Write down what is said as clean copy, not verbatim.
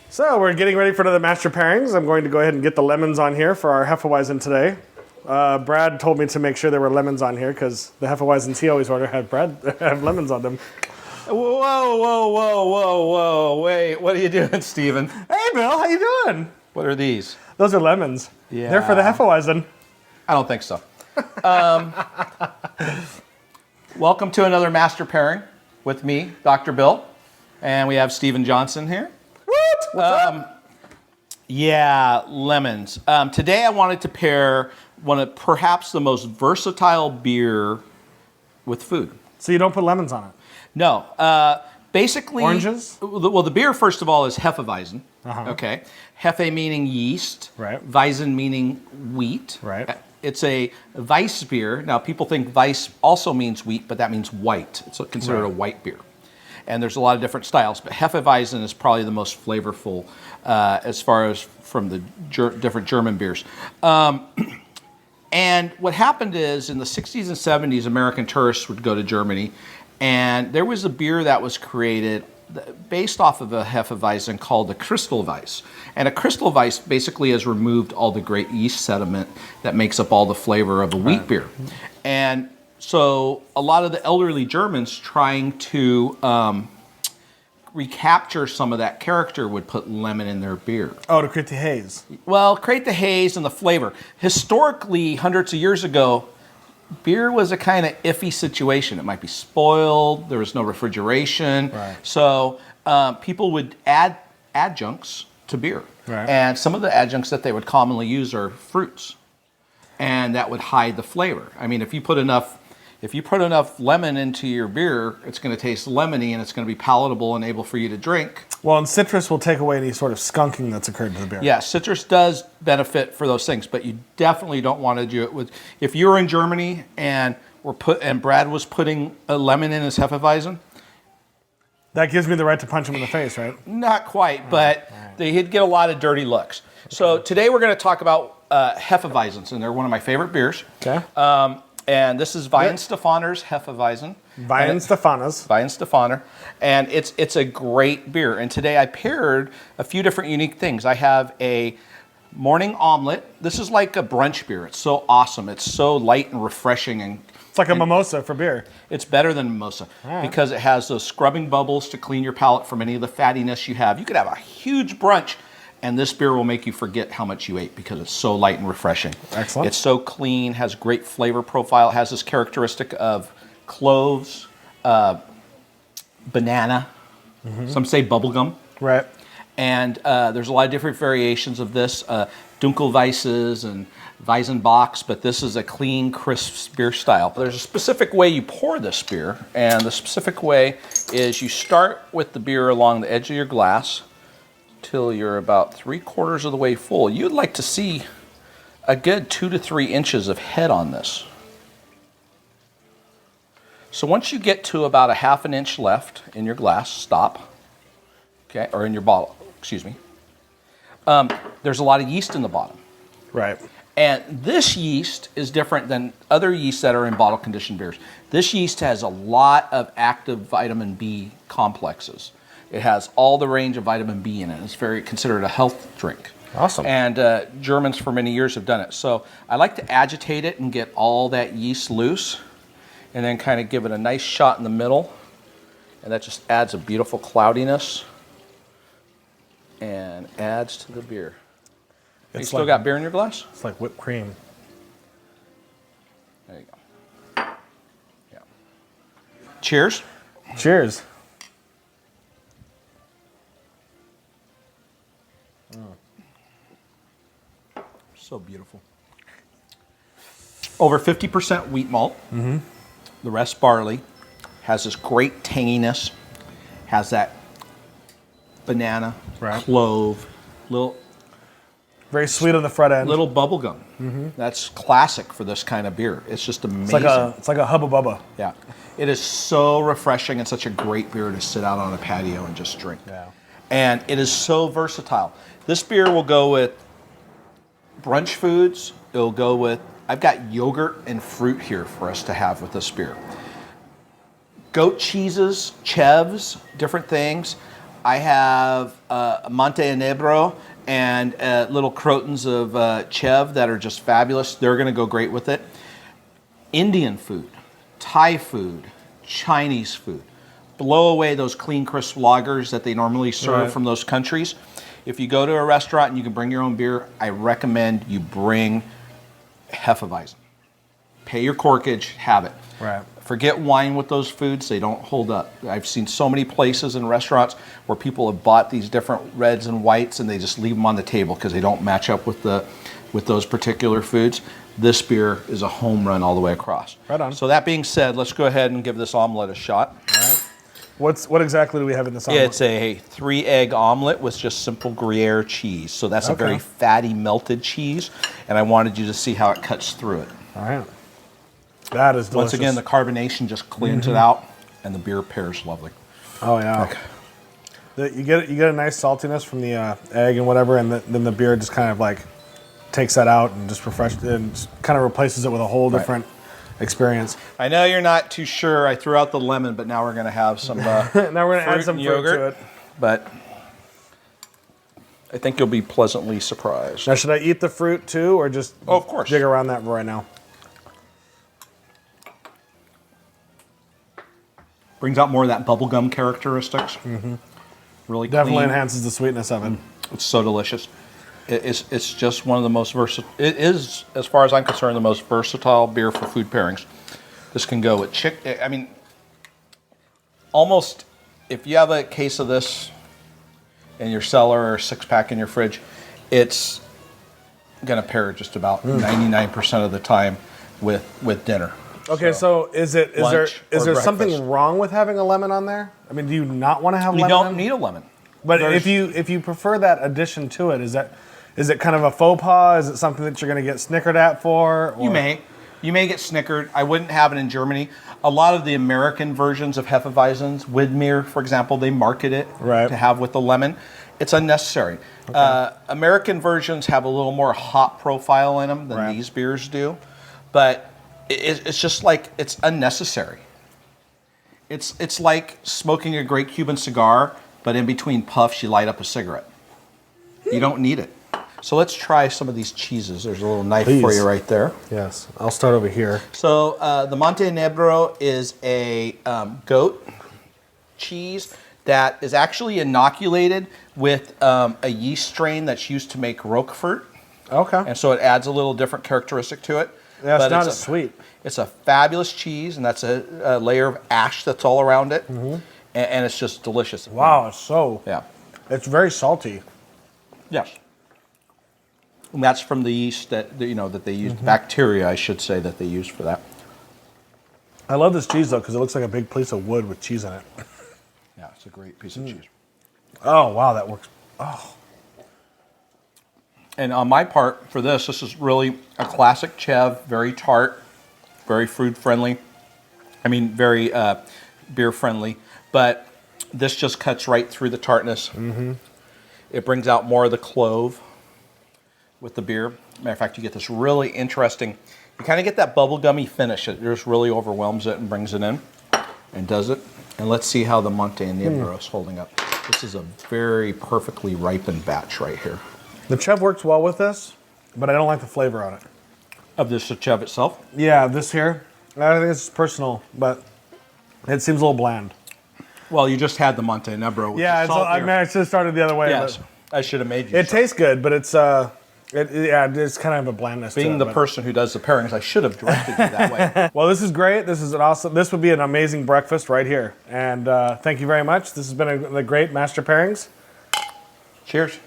So we're getting ready for another Master Pairings. I'm going to go ahead and get the lemons on here for our Hefeweizen today. Brad told me to make sure there were lemons on here because the Hefeweizens he always ordered have lemons on them. Whoa. Wait, what are you doing, Steven? Hey, Bill, how you doing? What are these? Those are lemons. Yeah. They're for the Hefeweizen. I don't think so. Welcome to another Master Pairing with me, Dr. Bill. And we have Steven Johnson here. What? What's up? Yeah, lemons. Today I wanted to pair one of perhaps the most versatile beer with food. So you don't put lemons on it? No. Basically... Oranges? Well, the beer, first of all, is Hefeweizen. Uh-huh. Okay. Hefe meaning yeast. Right. Weizen meaning wheat. Right. It's a Weissbier. Now, people think Weiss also means wheat, but that means white. It's considered a white beer. And there's a lot of different styles, but Hefeweizen is probably the most flavorful as far as from the different German beers. And what happened is in the 60s and 70s, American tourists would go to Germany, and there was a beer that was created based off of a Hefeweizen called the Crystal Weiss. And a Crystal Weiss basically has removed all the great yeast sediment that makes up all the flavor of a wheat beer. And so a lot of the elderly Germans trying to recapture some of that character would put lemon in their beer. Oh, to create the haze. Well, create the haze and the flavor. Historically, hundreds of years ago, beer was a kind of iffy situation. It might be spoiled. There was no refrigeration. Right. So people would add adjuncts to beer. Right. And some of the adjuncts that they would commonly use are fruits. And that would hide the flavor. I mean, if you put enough lemon into your beer, it's going to taste lemony and it's going to be palatable and able for you to drink. Well, and citrus will take away any sort of skunking that's occurred to the beer. Yeah, citrus does benefit for those things, but you definitely don't want to do it with. If you were in Germany and Brad was putting a lemon in his Hefeweizen, That gives me the right to punch him in the face, right? not quite, but he'd get a lot of dirty looks. So today we're going to talk about Hefeweizens, and they're one of my favorite beers. Okay. And this is Weihenstephaner Hefe Weissbier. Weihenstephaner. And it's a great beer. And today I paired a few different unique things. I have a morning omelet. This is like a brunch beer. It's so awesome. It's so light and refreshing. And It's like a mimosa for beer. it's better than mimosa because it has those scrubbing bubbles to clean your palate from any of the fattiness you have. You could have a huge brunch, and this beer will make you forget how much you ate because it's so light and refreshing. Excellent. It's so clean, has great flavor profile, has this characteristic of cloves, banana, some say bubblegum. Right. And there's a lot of different variations of this, Dunkelweisses and Weizenbachs, but this is a clean, crisp beer style. There's a specific way you pour this beer, and the specific way is you start with the beer along the edge of your glass till you're about 3/4 of the way full. You'd like to see a good 2 to 3 inches of head on this. So once you get to about a 1/2 inch left in your glass, stop. Okay, or in your bottle, excuse me. There's a lot of yeast in the bottom. Right. And this yeast is different than other yeasts that are in bottle conditioned beers. This yeast has a lot of active vitamin B complexes. It has all the range of vitamin B in it. It's very considered a health drink. Awesome. And Germans for many years have done it. So I like to agitate it and get all that yeast loose and then kind of give it a nice shot in the middle. And that just adds a beautiful cloudiness and adds to the beer. You still got beer in your glass? It's like whipped cream. There you go. Yeah. Cheers. Cheers. So beautiful. Over 50% wheat malt. Mm-hmm. The rest barley. Has this great tanginess. Has that banana, clove, little Very sweet on the front end. little bubble gum. Mm-hmm. That's classic for this kind of beer. It's just amazing. It's like a Hubba Bubba. Yeah. It is so refreshing and such a great beer to sit out on a patio and just drink. Yeah. And it is so versatile. This beer will go with brunch foods. It'll go with, I've got yogurt and fruit here for us to have with this beer. Goat cheeses, Chevs, different things. I have Montenegro and little crotons of Chev that are just fabulous. They're going to go great with it. Indian food, Thai food, Chinese food. Blow away those clean, crisp lagers that they normally serve from those countries. If you go to a restaurant and you can bring your own beer, I recommend you bring Hefeweizen. Pay your corkage, have it. Right. Forget wine with those foods, they don't hold up. I've seen so many places and restaurants where people have bought these different reds and whites and they just leave them on the table because they don't match up with those particular foods. This beer is a home run all the way across. Right on. So that being said, let's go ahead and give this omelet a shot. All right. What exactly do we have in this omelet? It's a 3-egg omelet with just simple Gruyere cheese. So that's a very fatty melted cheese, and I wanted you to see how it cuts through it. All right. That is delicious. Once again, the carbonation just cleans it out, and the beer pairs lovely. Oh yeah. You get a nice saltiness from the egg and whatever, and then the beer just kind of like takes that out and just refreshes it and kind of replaces it with a whole different experience. I know you're not too sure. I threw out the lemon, but now we're going to have some now we're going to add some fruit yogurt to it. But I think you'll be pleasantly surprised. Now, should I eat the fruit too, or just of course. dig around that right now? Brings out more of that bubblegum characteristics. Really Definitely clean. enhances the sweetness of it. It's so delicious. It's just one of the most versatile. It is, as far as I'm concerned, the most versatile beer for food pairings. This can go with chicken. I mean, almost if you have a case of this in your cellar or a 6-pack in your fridge, it's going to pair just about 99% of the time with dinner. Okay, so is there breakfast. something wrong with having a lemon on there? I mean, do you not want to have lemon? You don't need a lemon. But if you prefer that addition to it, is it kind of a faux pas? Is it something that you're going to get snickered at for? Or? You may get snickered. I wouldn't have it in Germany. A lot of the American versions of Hefeweizens, Widmer, for example, they market it to have with the lemon. It's unnecessary. Okay. American versions have a little more hop profile in them than these beers do, but it's just like it's unnecessary. It's like smoking a great Cuban cigar, but in between puffs you light up a cigarette. You don't need it. So let's try some of these cheeses. There's a little knife for you right there. Yes, I'll start over here. So the Montenegro is a goat cheese that is actually inoculated with a yeast strain that's used to make Roquefort. Okay. And so it adds a little different characteristic to it. Yeah, it's not as sweet. It's a fabulous cheese, and that's a layer of ash that's all around it. And it's just delicious. Wow, it's very salty. Yes. And that's from the yeast that they use, bacteria, I should say, that they use for that. I love this cheese though because it looks like a big piece of wood with cheese in it. Yeah, it's a great piece of cheese. Oh wow, that works. Oh. And on my part, for this is really a classic Chev, very tart, very food friendly. I mean, very beer friendly. But this just cuts right through the tartness. It brings out more of the clove with the beer. Matter of fact, you get this really interesting, you kind of get that bubblegummy finish. It just really overwhelms it and brings it in and does it. And let's see how the Montenegro is holding up. This is a very perfectly ripened batch right here. The Chev works well with this, but I don't like the flavor on it. Of this Chev itself? Yeah, this here. I think it's personal, but it seems a little bland. Well, you just had the Montenegro. Yeah, I should have started the other way. Yes, I should have made you. It tastes good, but it's it's kind of a blandness. Being to it, the person who does the pairings, I should have directed you that way. Well, this is great. This would be an amazing breakfast right here. And thank you very much. This has been a great Master Pairings. Cheers.